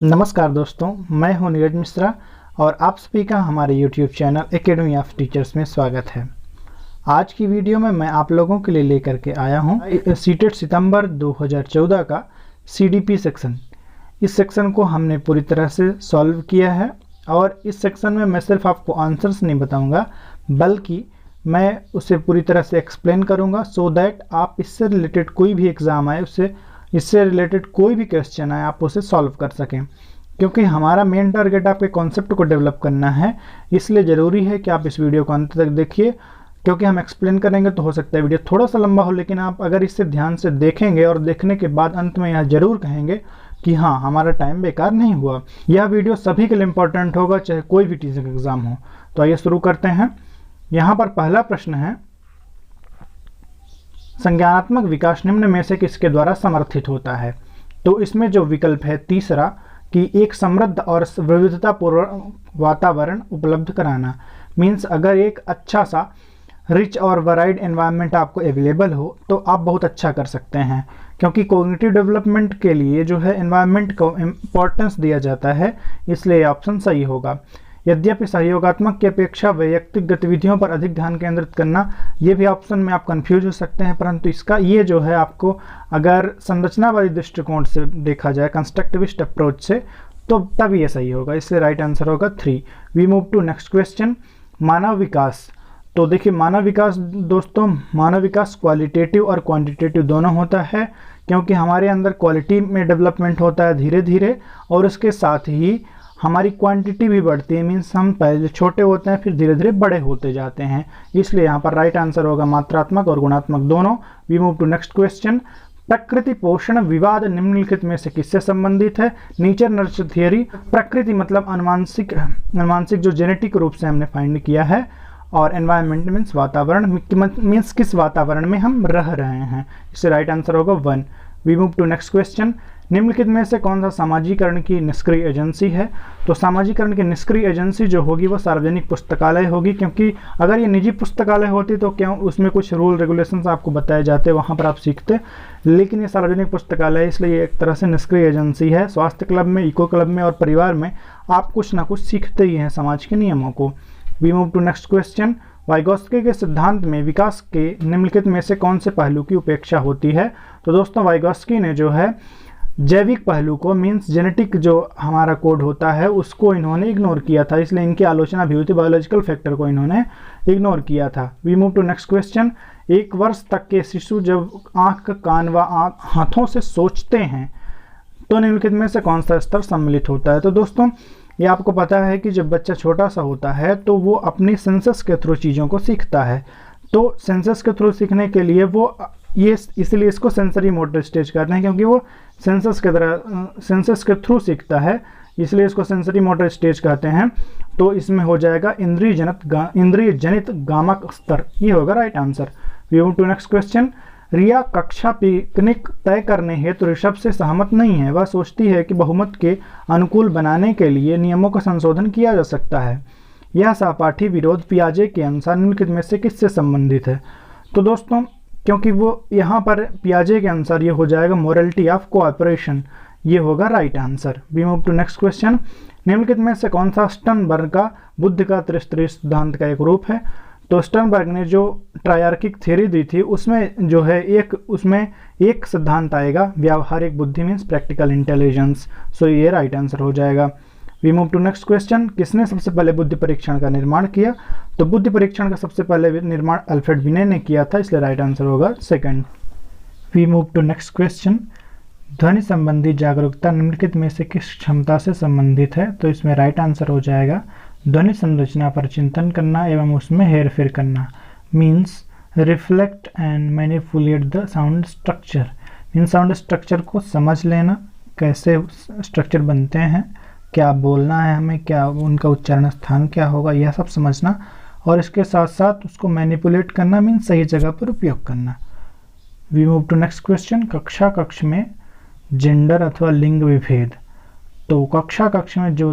नमस्कार दोस्तों, मैं हूं नीरज मिश्रा और आप सभी का हमारे YouTube channel academy of teachers में स्वागत है। आज की वीडियो में मैं आप लोगों के लिए लेकर के आया हूं सीटेट सितंबर 2014 का CDP सेक्शन। इस सेक्शन को हमने पूरी तरह से सॉल्व किया है और इस सेक्शन में मैं सिर्फ आपको आंसर्स नहीं बताऊंगा, बल्कि मैं उसे पूरी तरह से एक्सप्लेन करूंगा सो दैट आप इससे रिलेटेड कोई भी एग्ज़ाम आए इससे रिलेटेड कोई भी क्वेश्चन आए आप उसे सॉल्व कर सकें। क्योंकि हमारा मेन टारगेट आपके कॉन्सेप्ट को डेवलप करना है, इसलिए ज़रूरी है कि आप इस वीडियो को अंत तक देखिए। क्योंकि हम एक्सप्लेन करेंगे तो हो सकता है वीडियो थोड़ा सा लंबा हो, लेकिन आप अगर इसे ध्यान से देखेंगे और देखने के बाद अंत में यह ज़रूर कहेंगे कि हाँ, हमारा टाइम बेकार नहीं हुआ। यह वीडियो सभी के लिए इम्पोर्टेंट होगा, चाहे कोई भी टीचिंग एग्ज़ाम हो। तो आइए शुरू करते हैं। यहाँ पर पहला प्रश्न है, संज्ञानात्मक विकास निम्न में से किसके द्वारा समर्थित होता है? तो इसमें जो विकल्प है तीसरा कि एक समृद्ध और विविधतापूर्ण वातावरण उपलब्ध कराना। मीन्स अगर एक अच्छा सा रिच और वैराइड एनवायरनमेंट आपको अवेलेबल हो तो आप बहुत अच्छा कर सकते हैं। क्योंकि कॉग्निटिव डेवलपमेंट के लिए जो है एनवायरनमेंट को इम्पोर्टेंस दिया जाता है, इसलिए ऑप्शन सही होगा। यद्यपि सहयोगात्मक की अपेक्षा वैयक्तिक गतिविधियों पर अधिक ध्यान केंद्रित करना, ये भी ऑप्शन में आप कंफ्यूज हो सकते हैं, परंतु इसका ये जो है आपको अगर संरचनावादी दृष्टिकोण से देखा जाए, कंस्ट्रक्टिविस्ट अप्रोच से, तो तब ये सही होगा। इसलिए राइट आंसर होगा 3। We move to next question, मानव विकास। तो देखिए, मानव विकास दोस्तों, मानव विकास क्वालिटेटिव और क्वांटिटेटिव दोनों होता है। क्योंकि हमारे अंदर क्वालिटी में डेवलपमेंट होता है धीरे धीरे, और उसके साथ ही हमारी क्वांटिटी भी बढ़ती है। मीन्स हम पहले छोटे होते हैं, फिर धीरे धीरे बड़े होते जाते हैं। इसलिए यहाँ पर राइट आंसर होगा मात्रात्मक और गुणात्मक दोनों। We move to next question, प्रकृति पोषण विवाद निम्नलिखित में से किससे संबंधित है? Nature nurture theory. प्रकृति मतलब अनुवांशिक जो जेनेटिक रूप से हमने फाइंड किया है, और एनवायरनमेंट मीन्स वातावरण, मीन्स किस वातावरण में हम रह रहे हैं। इससे राइट आंसर होगा 1। We move to next question, निम्नलिखित में से कौन सा सामाजिकरण की निष्क्रिय एजेंसी है? तो सामाजिकरण की निष्क्रिय एजेंसी जो होगी वो सार्वजनिक पुस्तकालय होगी। क्योंकि अगर ये निजी पुस्तकालय होती तो क्या उसमें कुछ रूल रेगुलेशंस आपको बताए जाते, वहाँ पर आप सीखते, लेकिन ये सार्वजनिक पुस्तकालय है, इसलिए एक तरह से निष्क्रिय एजेंसी है। स्वास्थ्य क्लब में, इको क्लब में और परिवार में आप कुछ ना कुछ सीखते ही हैं समाज के नियमों को। We move to next question, Vygotsky के सिद्धांत में विकास के निम्नलिखित में से कौन से पहलू की उपेक्षा होती है? तो दोस्तों, वाइगोत्स्की ने जो है जैविक पहलू को, मीन्स जेनेटिक जो हमारा कोड होता है, उसको इन्होंने इग्नोर किया था, इसलिए इनकी आलोचना भी हुई थी। बायोलॉजिकल फैक्टर को इन्होंने इग्नोर किया था। We move to next question, 1 वर्ष तक के शिशु जब आँख, कान व हाथों से सोचते हैं तो निम्नलिखित में से कौन सा स्तर सम्मिलित होता है? तो दोस्तों, ये आपको पता है कि जब बच्चा छोटा सा होता है तो वो अपनी सेंसस के थ्रू चीज़ों को सीखता है। तो सेंसस के थ्रू सीखने के लिए वो इसलिए इसको सेंसरी मोटर स्टेज कहते हैं, क्योंकि वो सेंसस के थ्रू सीखता है, इसलिए इसको सेंसरी मोटर स्टेज कहते हैं। तो इसमें हो जाएगा इंद्रिय जनित गामक स्तर, ये होगा right answer. We move to next question, Riya कक्षा पिकनिक तय करने हेतु ऋषभ से सहमत नहीं है। वह सोचती है कि बहुमत के अनुकूल बनाने के लिए नियमों का संशोधन किया जा सकता है। यह सहपाठी विरोध पियाजे के अनुसार निम्नलिखित में से किससे संबंधित है? तो दोस्तों, क्योंकि वो यहाँ पर पियाजे के अनुसार ये हो जाएगा मोरलिटी ऑफ कोऑपरेशन, ये होगा right answer. We move to next question, निम्नलिखित में से कौन सा स्टर्नबर्ग का बुद्ध का त्रिस्तरीय सिद्धांत का एक रूप है? तो स्टर्नबर्ग ने जो ट्रायर्किक थ्योरी दी थी, उसमें जो है एक सिद्धांत आएगा, व्यावहारिक बुद्धि मीन्स प्रैक्टिकल इंटेलिजेंस। सो ये राइट आंसर हो जाएगा। We move to next question, किसने सबसे पहले बुद्धि परीक्षण का निर्माण किया? तो बुद्धि परीक्षण का सबसे पहले निर्माण अल्फ्रेड बिने ने किया था, इसलिए राइट आंसर होगा 2nd। We move to next question, ध्वनि संबंधी जागरूकता निम्नलिखित में से किस क्षमता से संबंधित है? तो इसमें राइट आंसर हो जाएगा ध्वनि संरचना पर चिंतन करना एवं उसमें हेरफेर करना। Means reflect and manipulate the sound structure. Means sound structure को समझ लेना, कैसे स्ट्रक्चर बनते हैं, क्या बोलना है हमें, क्या उनका उच्चारण स्थान क्या होगा, यह सब समझना, और इसके साथ साथ उसको मैनिपुलेट करना, मीन्स सही जगह पर उपयोग करना। We move to next question, कक्ष में जेंडर अथवा लिंग विभेद। तो कक्ष में जो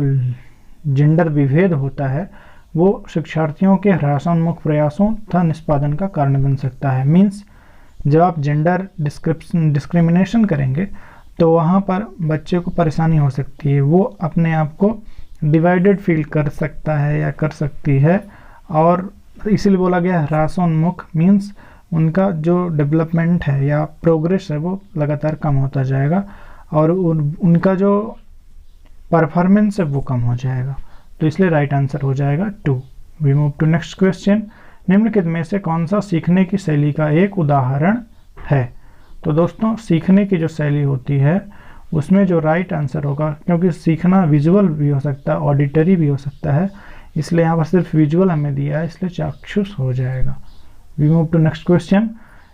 जेंडर विभेद होता है वो शिक्षार्थियों के ह्रासोन्मुख प्रयासों तथा निष्पादन का कारण बन सकता है। मीन्स जब आप जेंडर डिस्क्रिमिनेशन करेंगे तो वहाँ पर बच्चे को परेशानी हो सकती है, वो अपने आप को डिवाइडेड फील कर सकता है या कर सकती है, और इसीलिए बोला गया ह्रासोन्मुख, मीन्स उनका जो डेवलपमेंट है या प्रोग्रेस है वो लगातार कम होता जाएगा और उनका जो परफॉर्मेंस है वो कम हो जाएगा। तो इसलिए राइट आंसर हो जाएगा 2। We move to next question. निम्नलिखित में से कौन सा सीखने की शैली का एक उदाहरण है? तो दोस्तों सीखने की जो शैली होती है उसमें जो राइट आंसर होगा, क्योंकि सीखना विजुअल भी हो सकता है, ऑडिटरी भी हो सकता है, इसलिए यहाँ पर सिर्फ विजुअल हमें दिया है, इसलिए चाक्षुष हो जाएगा। We move to next question.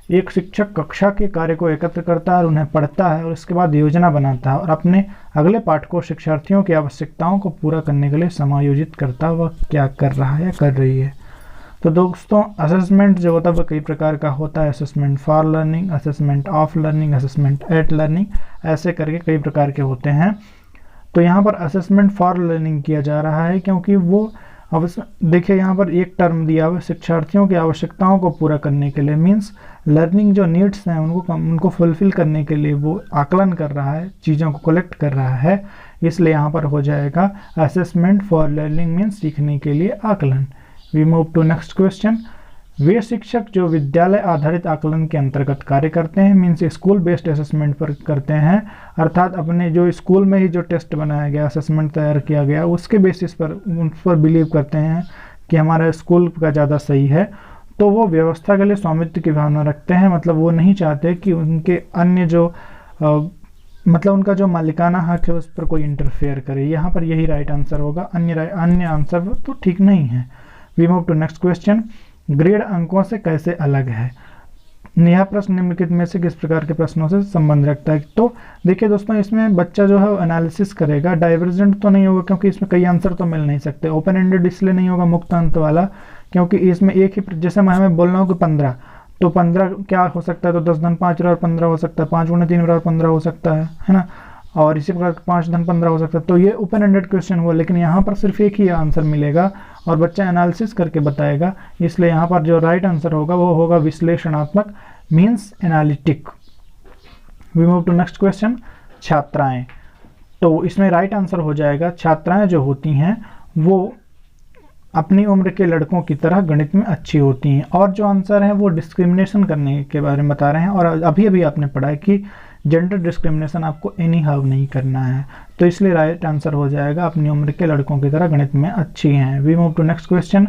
एक शिक्षक कक्षा के कार्य को एकत्र करता है और उन्हें पढ़ता है और इसके बाद योजना बनाता है और अपने अगले पाठ को शिक्षार्थियों की आवश्यकताओं को पूरा करने के लिए समायोजित करता है। वह क्या कर रहा है या कर रही है? तो दोस्तों असेसमेंट जो होता है वह कई प्रकार का होता है। Assessment for learning, assessment of learning, assessment eight learning, ऐसे करके कई प्रकार के होते हैं। तो यहाँ पर असेसमेंट फॉर लर्निंग किया जा रहा है क्योंकि वो देखिए यहाँ पर एक टर्म दिया हुआ शिक्षार्थियों की आवश्यकताओं को पूरा करने के लिए, मीन्स लर्निंग जो नीड्स हैं उनको फुलफिल करने के लिए वो आकलन कर रहा है, चीज़ों को कलेक्ट कर रहा है, इसलिए यहाँ पर हो जाएगा असेसमेंट फॉर लर्निंग, मीन्स सीखने के लिए आकलन। We move to next question. वे शिक्षक जो विद्यालय आधारित आकलन के अंतर्गत कार्य करते हैं, मीन्स स्कूल बेस्ड असेसमेंट पर करते हैं, अर्थात अपने जो स्कूल में ही जो टेस्ट बनाया गया, असेसमेंट तैयार किया गया, उसके बेसिस पर उन पर बिलीव करते हैं कि हमारा स्कूल का ज़्यादा सही है, तो वो व्यवस्था के लिए स्वामित्व की भावना रखते हैं। मतलब वो नहीं चाहते कि उनके अन्य जो मतलब उनका जो मालिकाना हक है उस पर कोई इंटरफेयर करे। यहाँ पर यही राइट आंसर होगा, अन्य आंसर तो ठीक नहीं है। We move to next question. Grade अंकों से कैसे अलग है? यह प्रश्न निम्नलिखित में से किस प्रकार के प्रश्नों से संबंध रखता है? तो देखिए दोस्तों इसमें बच्चा जो है वो एनालिसिस करेगा, डाइवर्जेंट तो नहीं होगा क्योंकि इसमें कई आंसर तो मिल नहीं सकते। ओपन एंडेड इसलिए नहीं होगा मुक्त अंत वाला क्योंकि इसमें एक ही, जैसे मैं हमें बोल रहा हूँ कि 15, तो 15 क्या हो सकता है? तो 10 धन 5 और 15 हो सकता है, 5 गुणे 3 और 15 हो सकता है ना, और इसी प्रकार 5 धन 15 हो सकता है। तो ये ओपन एंडेड क्वेश्चन हुआ, लेकिन यहाँ पर सिर्फ एक ही आंसर मिलेगा और बच्चा एनालिसिस करके बताएगा, इसलिए यहाँ पर जो राइट आंसर होगा वो होगा विश्लेषणात्मक, means analytic. We move to next question. छात्राएं, तो इसमें राइट आंसर हो जाएगा छात्राएं जो होती हैं वो अपनी उम्र के लड़कों की तरह गणित में अच्छी होती हैं, और जो आंसर है वो डिस्क्रिमिनेशन करने के बारे में बता रहे हैं, और अभी अभी आपने पढ़ा है कि जेंडर डिस्क्रिमिनेशन आपको एनी हाउ नहीं करना है, तो इसलिए राइट आंसर हो जाएगा अपनी उम्र के लड़कों की तरह गणित में अच्छी हैं। We move to next question.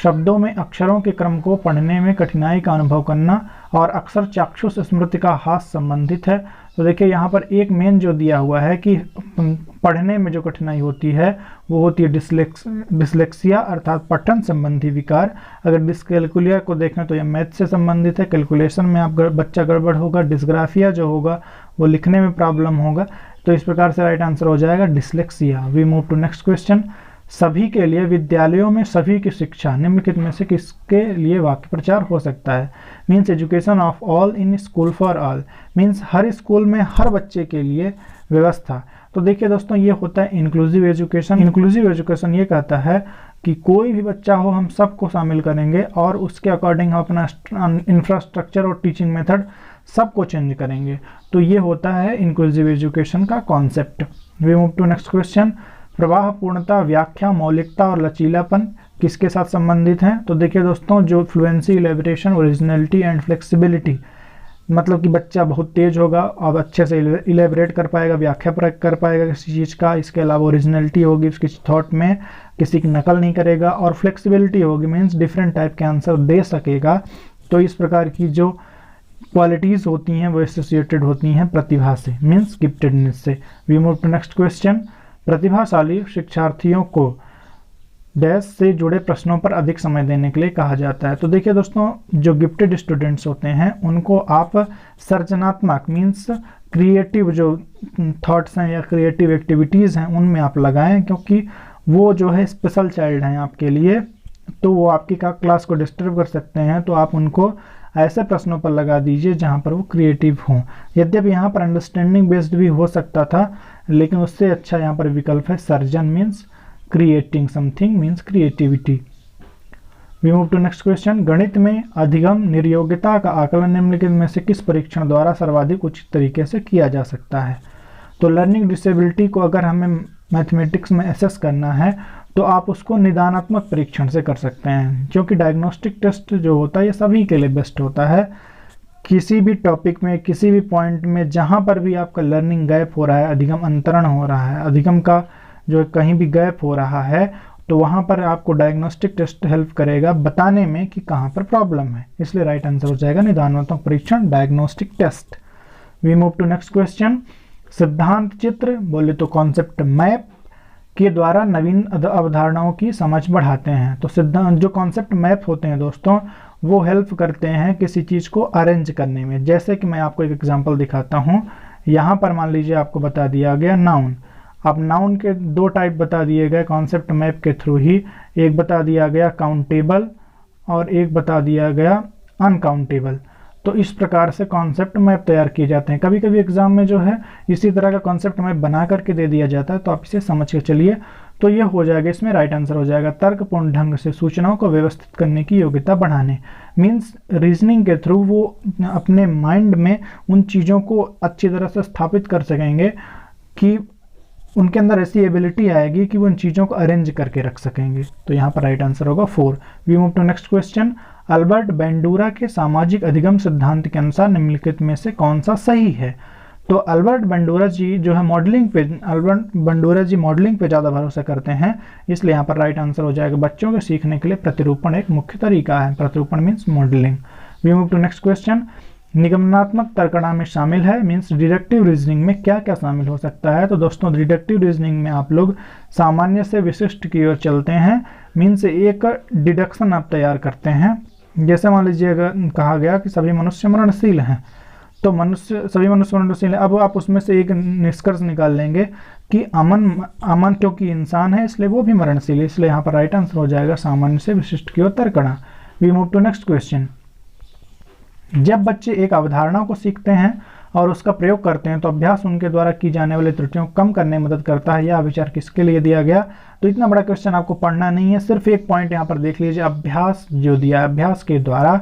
शब्दों में अक्षरों के क्रम को पढ़ने में कठिनाई का अनुभव करना और अक्सर चाक्षुष स्मृति का हास संबंधित है। तो देखिए यहाँ पर एक मेन जो दिया हुआ है कि पढ़ने में जो कठिनाई होती है वो होती है डिसलेक्सिया, अर्थात पठन संबंधी विकार। अगर डिस्कैलकुलिया को देखें तो यह मैथ से संबंधित है, कैलकुलेशन में आप बच्चा गड़बड़ होगा। डिस्ग्राफिया जो होगा वो लिखने में प्रॉब्लम होगा, तो इस प्रकार से राइट आंसर हो जाएगा dyslexia. We move to next question. सभी के लिए विद्यालयों में सभी की शिक्षा निम्नलिखित में से किसके लिए वाक्य प्रचार हो सकता है? Means education of all in school for all, means her school में हर बच्चे के लिए व्यवस्था। तो देखिए दोस्तों ये होता है इंक्लूसिव एजुकेशन। इंक्लूसिव एजुकेशन ये कहता है कि कोई भी बच्चा हो हम सबको शामिल करेंगे और उसके अकॉर्डिंग हम अपना इंफ्रास्ट्रक्चर और टीचिंग मेथड सबको चेंज करेंगे, तो ये होता है इंक्लूसिव एजुकेशन का concept. We move to next question. प्रवाह, पूर्णता, व्याख्या, मौलिकता और लचीलापन किसके साथ संबंधित हैं? तो देखिए दोस्तों जो फ्लुएंसी, इलेबरेशन, ओरिजिनलिटी एंड फ्लेक्सिबिलिटी, मतलब कि बच्चा बहुत तेज होगा और अच्छे से इलेबरेट कर पाएगा, व्याख्या कर पाएगा किसी चीज़ का, इसके अलावा ओरिजिनलिटी होगी, उसकी थॉट में किसी की नकल नहीं करेगा, और फ्लेक्सिबिलिटी होगी, मीन्स डिफरेंट टाइप के आंसर दे सकेगा। तो इस प्रकार की जो क्वालिटीज़ होती हैं वो एसोसिएटेड होती हैं प्रतिभा से, मीन्स गिफ्टेडनेस से। We move to next question. प्रतिभाशाली शिक्षार्थियों को डैश से जुड़े प्रश्नों पर अधिक समय देने के लिए कहा जाता है। तो देखिए दोस्तों जो गिफ्टेड स्टूडेंट्स होते हैं उनको आप सर्जनात्मक, मीन्स क्रिएटिव जो थॉट्स हैं या क्रिएटिव एक्टिविटीज़ हैं उनमें आप लगाएं, क्योंकि वो जो है स्पेशल चाइल्ड हैं आपके लिए, तो वो आपकी क्लास को डिस्टर्ब कर सकते हैं। तो आप उनको ऐसे प्रश्नों पर लगा दीजिए जहाँ पर वो क्रिएटिव हों। यद्यपि यहाँ पर अंडरस्टैंडिंग बेस्ड भी हो सकता था, लेकिन उससे अच्छा यहाँ पर विकल्प है सर्जन, means creating something, means creativity. We move to next question. गणित में अधिगम निर्योग्यता का आकलन निम्नलिखित में से किस परीक्षण द्वारा सर्वाधिक उचित तरीके से किया जा सकता है? तो लर्निंग डिसेबिलिटी को अगर हमें मैथमेटिक्स में एसेस करना है तो आप उसको निदानात्मक परीक्षण से कर सकते हैं, क्योंकि डायग्नोस्टिक टेस्ट जो होता है ये सभी के लिए बेस्ट होता है। किसी भी टॉपिक में, किसी भी पॉइंट में जहाँ पर भी आपका लर्निंग गैप हो रहा है, अधिगम अंतरण हो रहा है, अधिगम का जो कहीं भी गैप हो रहा है, तो वहाँ पर आपको डायग्नोस्टिक टेस्ट हेल्प करेगा बताने में कि कहाँ पर प्रॉब्लम है। इसलिए राइट आंसर हो जाएगा निदानात्मक परीक्षण, diagnostic test. We move to next question. सिद्धांत चित्र बोले तो कॉन्सेप्ट मैप के द्वारा नवीन अवधारणाओं की समझ बढ़ाते हैं। तो सिद्धांत जो कॉन्सेप्ट मैप होते हैं दोस्तों, वो हेल्प करते हैं किसी चीज़ को अरेंज करने में। जैसे कि मैं आपको एक एग्जांपल दिखाता हूँ। यहाँ पर मान लीजिए आपको बता दिया गया नाउन। अब नाउन के दो टाइप बता दिए गए कॉन्सेप्ट मैप के थ्रू ही। एक बता दिया गया काउंटेबल और एक बता दिया गया अनकाउंटेबल। तो इस प्रकार से कॉन्सेप्ट मैप तैयार किए जाते हैं। कभी कभी एग्जाम में जो है इसी तरह का कॉन्सेप्ट मैप बना करके दे दिया जाता है, तो आप इसे समझ के चलिए। तो ये हो जाएगा, इसमें राइट आंसर हो जाएगा तर्कपूर्ण ढंग से सूचनाओं को व्यवस्थित करने की योग्यता बढ़ाने। मीन्स रीजनिंग के थ्रू वो अपने माइंड में उन चीज़ों को अच्छी तरह से स्थापित कर सकेंगे कि उनके अंदर ऐसी एबिलिटी आएगी कि वो उन चीज़ों को अरेंज करके रख सकेंगे। तो यहाँ पर राइट आंसर होगा 4। We move to next question. Albert Bandura के सामाजिक अधिगम सिद्धांत के अनुसार निम्नलिखित में से कौन सा सही है? तो अल्बर्ट बैंडूरा जी जो है मॉडलिंग पे ज़्यादा भरोसा करते हैं, इसलिए यहाँ पर राइट आंसर हो जाएगा बच्चों के सीखने के लिए प्रतिरूपण एक मुख्य तरीका है। प्रतिरूपण means modelling. We move to next question. निगमनात्मक तर्कणा में शामिल है मीन्स डिडक्टिव रीजनिंग में क्या क्या शामिल हो सकता है? तो दोस्तों डिडक्टिव रीजनिंग में आप लोग सामान्य से विशिष्ट की ओर चलते हैं। मीन्स एक डिडक्शन आप तैयार करते हैं। जैसे मान लीजिए अगर कहा गया कि सभी मनुष्य मरणशील हैं, तो सभी मनुष्य मरणशील हैं। अब आप उसमें से एक निष्कर्ष निकाल लेंगे कि अमन क्योंकि इंसान है इसलिए वो भी मरणशील है। इसलिए यहाँ पर राइट आंसर हो जाएगा सामान्य से विशिष्ट की ओर तर्कणा। We move to next question. जब बच्चे एक अवधारणा को सीखते हैं और उसका प्रयोग करते हैं तो अभ्यास उनके द्वारा की जाने वाली त्रुटियों को कम करने में मदद करता है। यह विचार किसके लिए दिया गया? तो इतना बड़ा क्वेश्चन आपको पढ़ना नहीं है, सिर्फ एक पॉइंट यहाँ पर देख लीजिए, अभ्यास जो दिया है अभ्यास के द्वारा।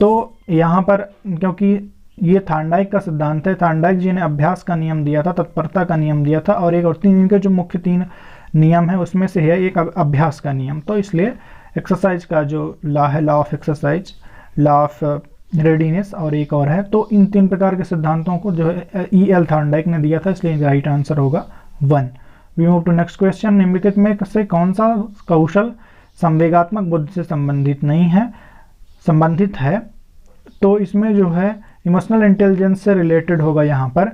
तो यहाँ पर क्योंकि ये थार्नडाइक का सिद्धांत है, थार्नडाइक जी ने अभ्यास का नियम दिया था, तत्परता का नियम दिया था, और एक और तीन इनके जो मुख्य 3 नियम है उसमें से है एक अभ्यास का नियम। तो इसलिए एक्सरसाइज का जो लॉ है, law of exercise, law of readiness और एक और है, तो इन 3 प्रकार के सिद्धांतों को जो है E.L. थार्नडाइक ने दिया था, इसलिए राइट आंसर होगा 1। We move to next question. निम्नलिखित में से कौन सा कौशल संवेगात्मक बुद्धि से संबंधित है? तो इसमें जो है इमोशनल इंटेलिजेंस से रिलेटेड होगा यहाँ पर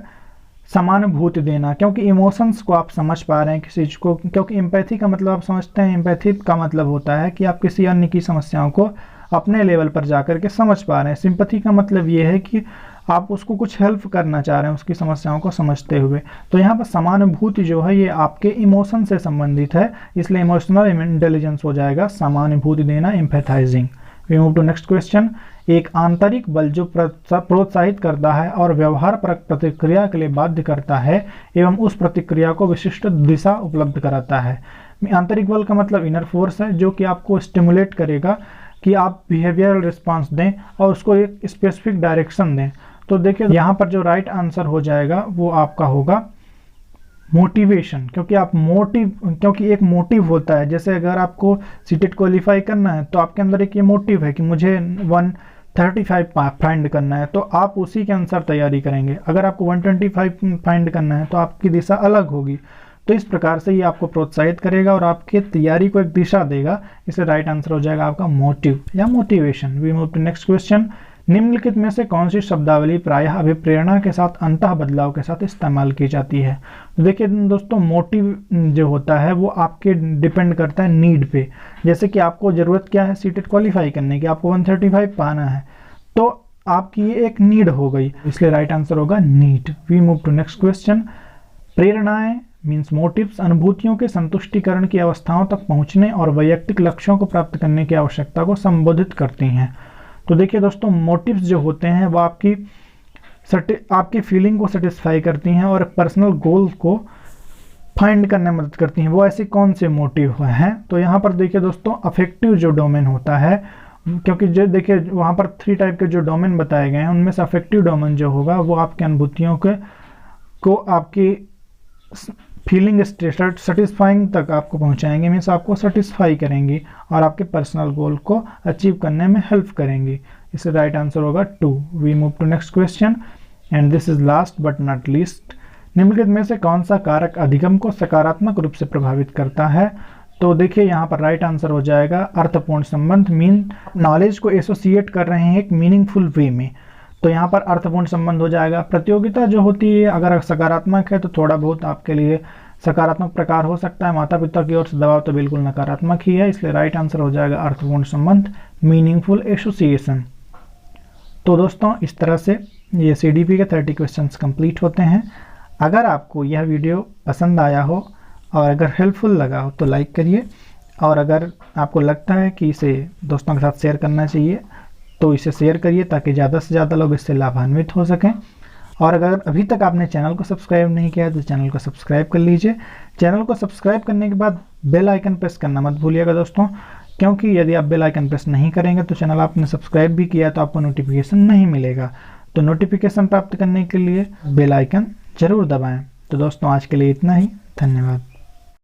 समानुभूति देना, क्योंकि इमोशंस को आप समझ पा रहे हैं किसी चीज़ को। क्योंकि एम्पैथी का मतलब आप समझते हैं, एम्पैथी का मतलब होता है कि आप किसी अन्य की समस्याओं को अपने लेवल पर जाकर के समझ पा रहे हैं। सिंपैथी का मतलब ये है कि आप उसको कुछ हेल्प करना चाह रहे हैं उसकी समस्याओं को समझते हुए। तो यहाँ पर समानुभूति जो है ये आपके इमोशन से संबंधित है, इसलिए इमोशनल इंटेलिजेंस हो जाएगा समानुभूति देना, empathising. We move to next question. एक आंतरिक बल जो प्रोत्साहित करता है और व्यवहारपरक प्रतिक्रिया के लिए बाध्य करता है एवं उस प्रतिक्रिया को विशिष्ट दिशा उपलब्ध कराता है। आंतरिक बल का मतलब इनर फोर्स है, जो कि आपको स्टिमुलेट करेगा कि आप बिहेवियरल रिस्पांस दें और उसको एक स्पेसिफिक डायरेक्शन दें। तो देखिए यहाँ पर जो राइट आंसर हो जाएगा वो आपका होगा मोटिवेशन, क्योंकि एक मोटिव होता है। जैसे अगर आपको सीटेट क्वालिफाई करना है तो आपके अंदर एक ये मोटिव है कि मुझे 135 फाइंड करना है, तो आप उसी के अनुसार तैयारी करेंगे। अगर आपको 125 फाइंड करना है तो आपकी दिशा अलग होगी। तो इस प्रकार से ये आपको प्रोत्साहित करेगा और आपकी तैयारी को एक दिशा देगा। इसलिए राइट आंसर हो जाएगा आपका मोटिव या motivation. We move to next question. निम्नलिखित में से कौन सी शब्दावली प्रायः अभिप्रेरणा के साथ अंतः बदलाव के साथ इस्तेमाल की जाती है? तो देखिए दोस्तों, मोटिव जो होता है वो आपके डिपेंड करता है नीड पे। जैसे कि आपको ज़रूरत क्या है सीटेट क्वालिफाई करने की, आपको 135 पाना है, तो आपकी ये एक नीड हो गई, इसलिए राइट आंसर होगा need. We move to next question. प्रेरणाएं मीन्स मोटिव्स अनुभूतियों के संतुष्टिकरण की अवस्थाओं तक पहुंचने और वैयक्तिक लक्ष्यों को प्राप्त करने की आवश्यकता को संबोधित करती हैं। तो देखिए दोस्तों, मोटिव्स जो होते हैं वो आपकी फीलिंग को सेटिस्फाई करती हैं और पर्सनल गोल्स को फाइंड करने में मदद करती हैं। वो ऐसे कौन से मोटिव हैं? तो यहाँ पर देखिए दोस्तों, अफेक्टिव जो डोमेन होता है, क्योंकि जो देखिए वहाँ पर 3 टाइप के जो डोमेन बताए गए हैं उनमें से अफेक्टिव डोमेन जो होगा वो आपकी अनुभूतियों को आपकी फीलिंग सेटिस्फाइंग तक आपको पहुंचाएंगे, मीन्स आपको सेटिस्फाई करेंगी और आपके पर्सनल गोल को अचीव करने में हेल्प करेंगी। इसका राइट आंसर होगा 2। We move to next question and this is last but not least. निम्नलिखित में से कौन सा कारक अधिगम को सकारात्मक रूप से प्रभावित करता है? तो देखिए यहाँ पर राइट आंसर हो जाएगा अर्थपूर्ण संबंध। मीन नॉलेज को एसोसिएट कर रहे हैं एक मीनिंगफुल वे में, तो यहाँ पर अर्थपूर्ण संबंध हो जाएगा। प्रतियोगिता जो होती है अगर सकारात्मक है तो थोड़ा बहुत आपके लिए सकारात्मक प्रकार हो सकता है, माता पिता की ओर से दबाव तो बिल्कुल नकारात्मक ही है, इसलिए राइट आंसर हो जाएगा अर्थपूर्ण संबंध, मीनिंगफुल एसोसिएशन। तो दोस्तों इस तरह से ये CDP के 30 क्वेश्चंस कंप्लीट होते हैं। अगर आपको यह वीडियो पसंद आया हो और अगर हेल्पफुल लगा हो तो लाइक करिए, और अगर आपको लगता है कि इसे दोस्तों के साथ शेयर करना चाहिए तो इसे शेयर करिए ताकि ज़्यादा से ज़्यादा लोग इससे लाभान्वित हो सकें। और अगर अभी तक आपने चैनल को सब्सक्राइब नहीं किया है तो चैनल को सब्सक्राइब कर लीजिए। चैनल को सब्सक्राइब करने के बाद बेल आइकन प्रेस करना मत भूलिएगा दोस्तों, क्योंकि यदि आप बेल आइकन प्रेस नहीं करेंगे तो चैनल आपने सब्सक्राइब भी किया तो आपको नोटिफिकेशन नहीं मिलेगा। तो नोटिफिकेशन प्राप्त करने के लिए बेल आइकन जरूर दबाएं। तो दोस्तों आज के लिए इतना ही, धन्यवाद।